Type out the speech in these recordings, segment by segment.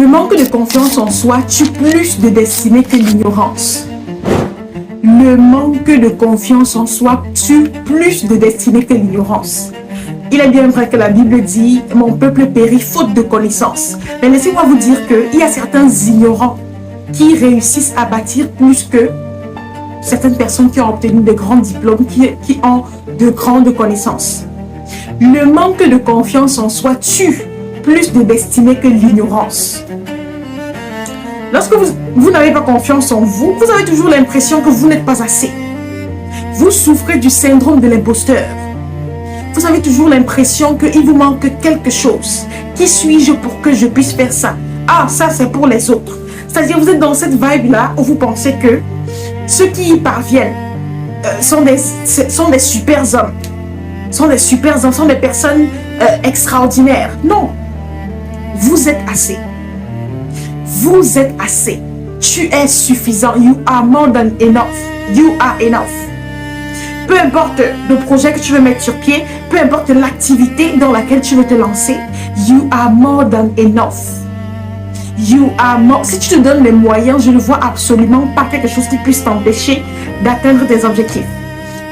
Le manque de confiance en soi tue plus de destinée que l'ignorance. Le manque de confiance en soi tue plus de destinée que l'ignorance. Il est bien vrai que la Bible dit « Mon peuple périt faute de connaissance ». Mais laissez-moi vous dire qu'il y a certains ignorants qui réussissent à bâtir plus que certaines personnes qui ont obtenu de grands diplômes, qui ont de grandes connaissances. Le manque de confiance en soi tue plus de destinée que l'ignorance. Lorsque vous n'avez pas confiance en vous, vous avez toujours l'impression que vous n'êtes pas assez. Vous souffrez du syndrome de l'imposteur. Vous avez toujours l'impression qu'il vous manque quelque chose. Qui suis-je pour que je puisse faire ça? Ah, ça c'est pour les autres. C'est-à-dire vous êtes dans cette vibe-là où vous pensez que ceux qui y parviennent sont des super hommes. Sont des personnes extraordinaires. Non. Vous êtes assez. Vous êtes assez. Tu es suffisant. You are more than enough. You are enough. Peu importe le projet que tu veux mettre sur pied, peu importe l'activité dans laquelle tu veux te lancer, you are more than enough. You are more. Si tu te donnes les moyens, je ne vois absolument pas quelque chose qui puisse t'empêcher d'atteindre tes objectifs.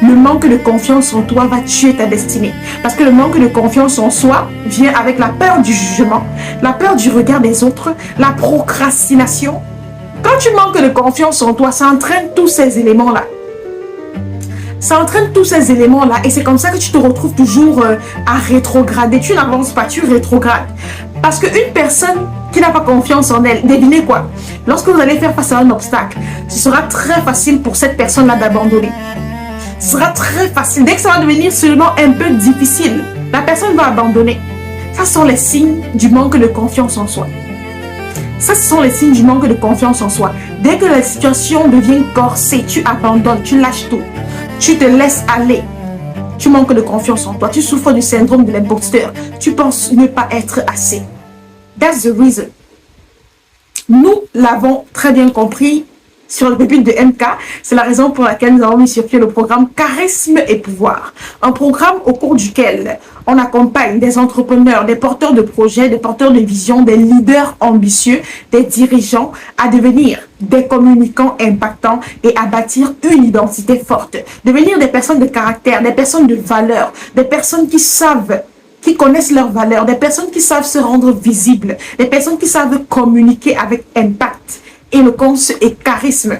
Le manque de confiance en toi va tuer ta destinée. Parce que le manque de confiance en soi vient avec la peur du jugement, la peur du regard des autres, la procrastination. Quand tu manques de confiance en toi, ça entraîne tous ces éléments-là. Ça entraîne tous ces éléments-là et c'est comme ça que tu te retrouves toujours à rétrograder. Tu n'avances pas, tu rétrogrades. Parce qu'une personne qui n'a pas confiance en elle, devinez quoi? Lorsque vous allez faire face à un obstacle, ce sera très facile pour cette personne-là d'abandonner. Ce sera très facile. Dès que ça va devenir seulement un peu difficile, la personne va abandonner. Ça sont les signes du manque de confiance en soi. Ça, ce sont les signes du manque de confiance en soi. Dès que la situation devient corsée, tu abandonnes, tu lâches tout. Tu te laisses aller. Tu manques de confiance en toi. Tu souffres du syndrome de l'imposteur. Tu penses ne pas être assez. That's the reason. Nous l'avons très bien compris sur le pépite de MK. C'est la raison pour laquelle nous avons mis sur pied le programme Charisme et Pouvoir. Un programme au cours duquel on accompagne des entrepreneurs, des porteurs de projets, des porteurs de vision, des leaders ambitieux, des dirigeants à devenir des communicants impactants et à bâtir une identité forte. Devenir des personnes de caractère, des personnes de valeur, des personnes qui savent, qui connaissent leurs valeurs, des personnes qui savent se rendre visibles, des personnes qui savent communiquer avec impact, éloquence et charisme.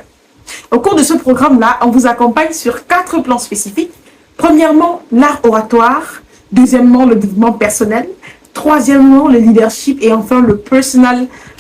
Au cours de ce programme-là, on vous accompagne sur 4 plans spécifiques. Premièrement, l'art oratoire. Deuxièmement, le développement personnel. Troisièmement, le leadership. Et enfin, le personal